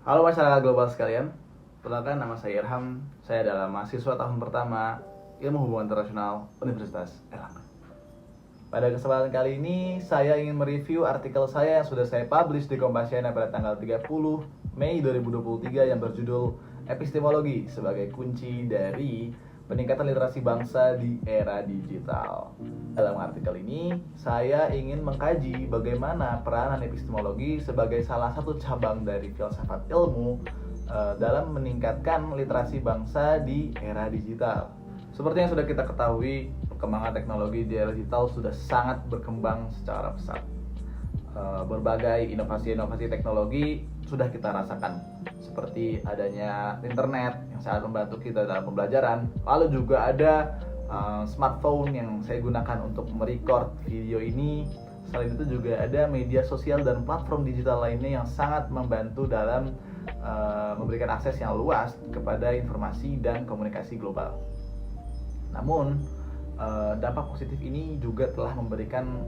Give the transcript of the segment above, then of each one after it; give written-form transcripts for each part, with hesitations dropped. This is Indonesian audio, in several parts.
Halo masyarakat global sekalian, perkenalkan nama saya Irham. Saya adalah mahasiswa tahun pertama Ilmu Hubungan Internasional Universitas Erlangga. Pada kesempatan kali ini, saya ingin mereview artikel saya yang sudah saya publish di Kompasiana pada tanggal 30 Mei 2023 yang berjudul Epistemologi sebagai kunci dari peningkatan literasi bangsa di era digital. Dalam artikel ini, saya ingin mengkaji bagaimana peranan epistemologi sebagai salah satu cabang dari filsafat ilmu dalam meningkatkan literasi bangsa di era digital. Seperti yang sudah kita ketahui, perkembangan teknologi di era digital sudah sangat berkembang secara pesat. Berbagai inovasi-inovasi teknologi sudah kita rasakan, seperti adanya internet yang sangat membantu kita dalam pembelajaran. Lalu juga ada smartphone yang saya gunakan untuk merecord video ini. Selain itu juga ada media sosial dan platform digital lainnya yang sangat membantu dalam memberikan akses yang luas kepada informasi dan komunikasi global. Namun dampak positif ini juga telah memberikan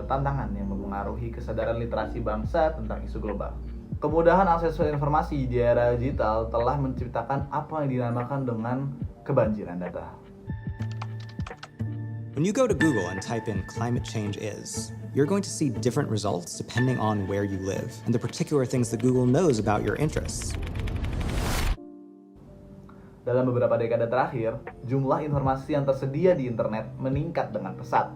tantangan yang mempengaruhi kesadaran literasi bangsa tentang isu global. Kemudahan akses informasi di era digital telah menciptakan apa yang dinamakan dengan kebanjiran data. When you go to Google and type in climate change is, you're going to see different results depending on where you live and the particular things that Google knows about your interests. Dalam beberapa dekade terakhir, jumlah informasi yang tersedia di internet meningkat dengan pesat.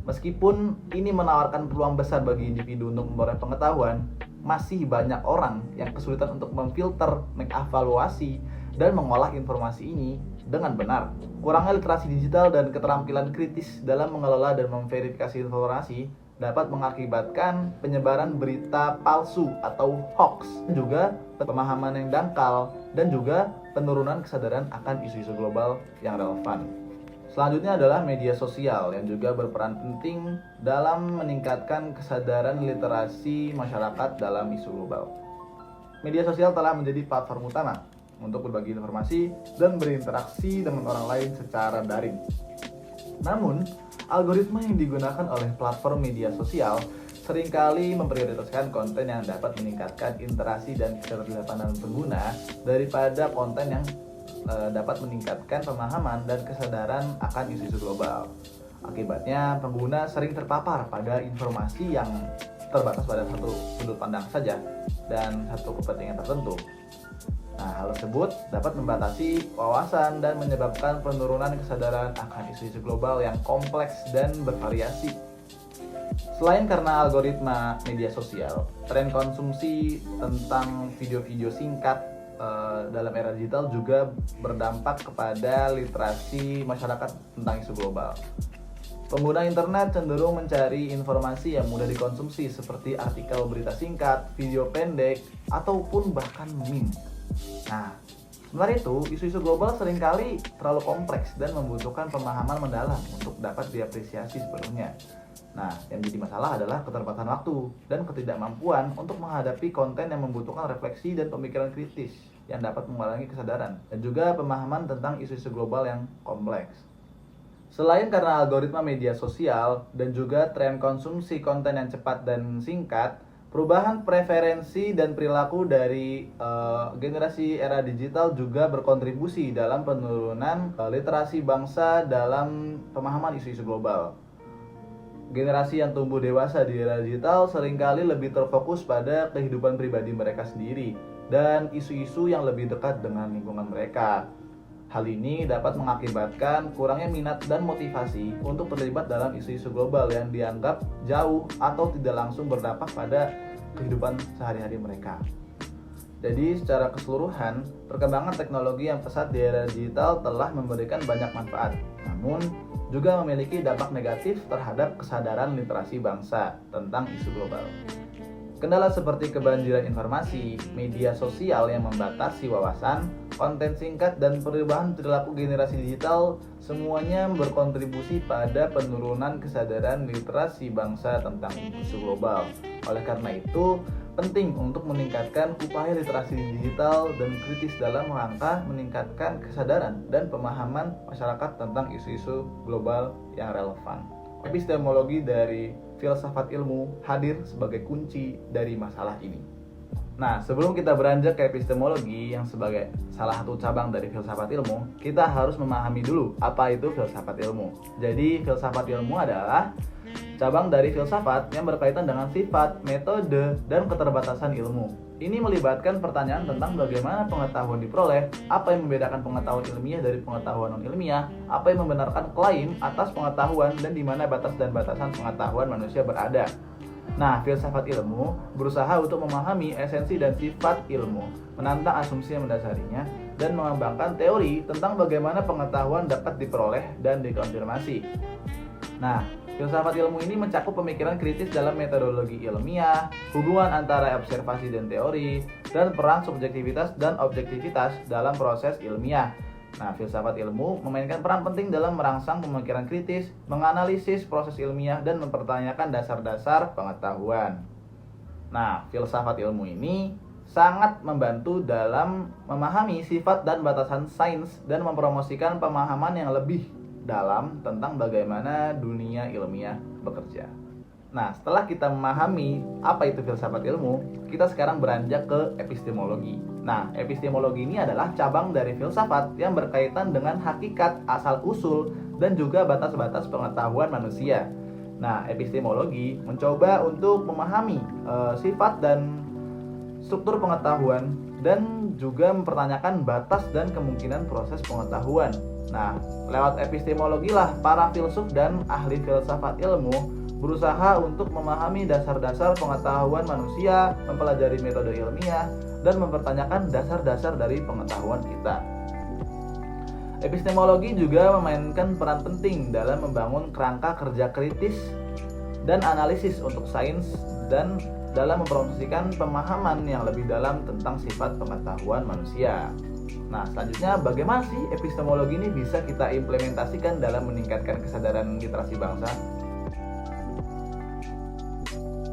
Meskipun ini menawarkan peluang besar bagi individu untuk memperoleh pengetahuan, masih banyak orang yang kesulitan untuk memfilter, mengevaluasi, dan mengolah informasi ini dengan benar. Kurangnya literasi digital dan keterampilan kritis dalam mengelola dan memverifikasi informasi dapat mengakibatkan penyebaran berita palsu atau hoax, juga pemahaman yang dangkal, dan juga penurunan kesadaran akan isu-isu global yang relevan. Selanjutnya adalah media sosial yang juga berperan penting dalam meningkatkan kesadaran literasi masyarakat dalam isu global. Media sosial telah menjadi platform utama untuk berbagi informasi dan berinteraksi dengan orang lain secara daring. Namun, algoritma yang digunakan oleh platform media sosial seringkali memprioritaskan konten yang dapat meningkatkan interaksi dan keterlibatan pengguna daripada konten yang dapat meningkatkan pemahaman dan kesadaran akan isu-isu global. Akibatnya, pengguna sering terpapar pada informasi yang terbatas pada satu sudut pandang saja dan satu kepentingan tertentu. Nah, hal tersebut dapat membatasi wawasan dan menyebabkan penurunan kesadaran akan isu-isu global yang kompleks dan bervariasi. Selain karena algoritma media sosial, tren konsumsi tentang video-video singkat dalam era digital juga berdampak kepada literasi masyarakat tentang isu global. Pengguna internet cenderung mencari informasi yang mudah dikonsumsi seperti artikel berita singkat, video pendek, ataupun bahkan meme. Nah, sebenarnya itu, isu-isu global seringkali terlalu kompleks dan membutuhkan pemahaman mendalam untuk dapat diapresiasi sepenuhnya. Nah, yang jadi masalah adalah keterbatasan waktu dan ketidakmampuan untuk menghadapi konten yang membutuhkan refleksi dan pemikiran kritis yang dapat mengurangi kesadaran dan juga pemahaman tentang isu-isu global yang kompleks. Selain karena algoritma media sosial dan juga tren konsumsi konten yang cepat dan singkat, perubahan preferensi dan perilaku dari generasi era digital juga berkontribusi dalam penurunan literasi bangsa dalam pemahaman isu-isu global. Generasi yang tumbuh dewasa di era digital seringkali lebih terfokus pada kehidupan pribadi mereka sendiri dan isu-isu yang lebih dekat dengan lingkungan mereka. Hal ini dapat mengakibatkan kurangnya minat dan motivasi untuk terlibat dalam isu-isu global yang dianggap jauh atau tidak langsung berdampak pada kehidupan sehari-hari mereka. Jadi secara keseluruhan, perkembangan teknologi yang pesat di era digital telah memberikan banyak manfaat, namun juga memiliki dampak negatif terhadap kesadaran literasi bangsa tentang isu global. Kendala seperti kebanjiran informasi, media sosial yang membatasi wawasan, konten singkat, dan perubahan perilaku generasi digital semuanya berkontribusi pada penurunan kesadaran literasi bangsa tentang isu global. Oleh karena itu, penting untuk meningkatkan upaya literasi digital dan kritis dalam rangka meningkatkan kesadaran dan pemahaman masyarakat tentang isu-isu global yang relevan. Epistemologi dari filsafat ilmu hadir sebagai kunci dari masalah ini. Nah, sebelum kita beranjak ke epistemologi yang sebagai salah satu cabang dari filsafat ilmu, kita harus memahami dulu apa itu filsafat ilmu. Jadi, filsafat ilmu adalah cabang dari filsafat yang berkaitan dengan sifat, metode, dan keterbatasan ilmu. Ini melibatkan pertanyaan tentang bagaimana pengetahuan diperoleh, apa yang membedakan pengetahuan ilmiah dari pengetahuan non-ilmiah, apa yang membenarkan klaim atas pengetahuan, dan di mana batas dan batasan pengetahuan manusia berada. Nah, filsafat ilmu berusaha untuk memahami esensi dan sifat ilmu, menantang asumsi yang mendasarinya, dan mengembangkan teori tentang bagaimana pengetahuan dapat diperoleh dan dikonfirmasi. Nah, filsafat ilmu ini mencakup pemikiran kritis dalam metodologi ilmiah, hubungan antara observasi dan teori, dan peran subjektivitas dan objektivitas dalam proses ilmiah. Nah, filsafat ilmu memainkan peran penting dalam merangsang pemikiran kritis, menganalisis proses ilmiah, dan mempertanyakan dasar-dasar pengetahuan. Nah, filsafat ilmu ini sangat membantu dalam memahami sifat dan batasan sains dan mempromosikan pemahaman yang lebih dalam tentang bagaimana dunia ilmiah bekerja. Nah, setelah kita memahami apa itu filsafat ilmu, kita sekarang beranjak ke epistemologi. Nah, epistemologi ini adalah cabang dari filsafat yang berkaitan dengan hakikat, asal-usul, dan juga batas-batas pengetahuan manusia. Nah, epistemologi mencoba untuk memahami sifat dan struktur pengetahuan dan juga mempertanyakan batas dan kemungkinan proses pengetahuan. Nah, lewat epistemologi lah para filsuf dan ahli filsafat ilmu berusaha untuk memahami dasar-dasar pengetahuan manusia, mempelajari metode ilmiah, dan mempertanyakan dasar-dasar dari pengetahuan kita. Epistemologi juga memainkan peran penting dalam membangun kerangka kerja kritis dan analisis untuk sains dan dalam mempromosikan pemahaman yang lebih dalam tentang sifat pengetahuan manusia. Nah, selanjutnya bagaimana sih epistemologi ini bisa kita implementasikan dalam meningkatkan kesadaran literasi bangsa?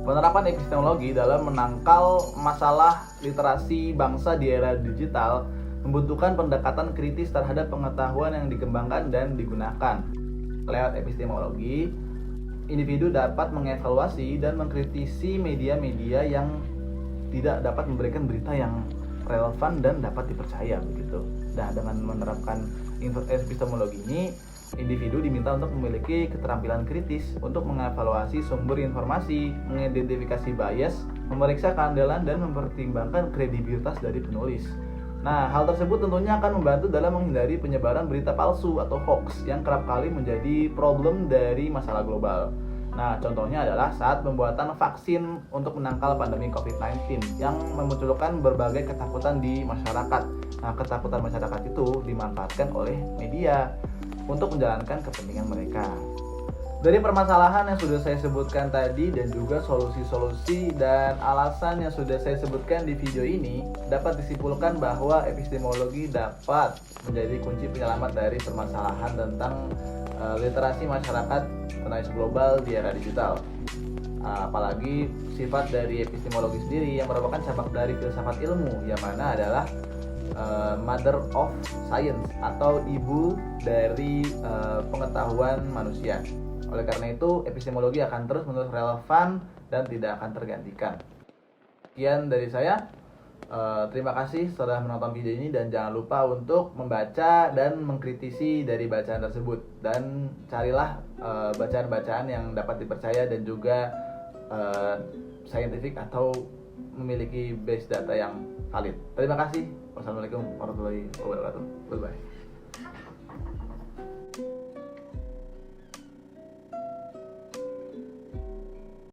Penerapan epistemologi dalam menangkal masalah literasi bangsa di era digital membutuhkan pendekatan kritis terhadap pengetahuan yang dikembangkan dan digunakan. Lewat epistemologi, individu dapat mengevaluasi dan mengkritisi media-media yang tidak dapat memberikan berita yang relevan dan dapat dipercaya begitu. Nah, dengan menerapkan epistemologi ini, individu diminta untuk memiliki keterampilan kritis untuk mengevaluasi sumber informasi, mengidentifikasi bias, memeriksa keandalan, dan mempertimbangkan kredibilitas dari penulis. Nah, hal tersebut tentunya akan membantu dalam menghindari penyebaran berita palsu atau hoax yang kerap kali menjadi problem dari masalah global. Nah, contohnya adalah saat pembuatan vaksin untuk menangkal pandemi COVID-19 yang memunculkan berbagai ketakutan di masyarakat. Nah, ketakutan masyarakat itu dimanfaatkan oleh media untuk menjalankan kepentingan mereka. Dari permasalahan yang sudah saya sebutkan tadi dan juga solusi-solusi dan alasan yang sudah saya sebutkan di video ini, dapat disimpulkan bahwa epistemologi dapat menjadi kunci penyelamat dari permasalahan tentang literasi masyarakat tenaga global di era digital. Apalagi sifat dari epistemologi sendiri yang merupakan cabang dari filsafat ilmu, yang mana adalah mother of science atau ibu dari pengetahuan manusia. Oleh karena itu, epistemologi akan terus-menerus relevan dan tidak akan tergantikan. Sekian dari saya. Terima kasih telah menonton video ini dan jangan lupa untuk membaca dan mengkritisi dari bacaan tersebut, dan carilah bacaan-bacaan yang dapat dipercaya dan juga scientific atau memiliki base data yang valid. Terima kasih. Wassalamualaikum warahmatullahi wabarakatuh. Bye bye.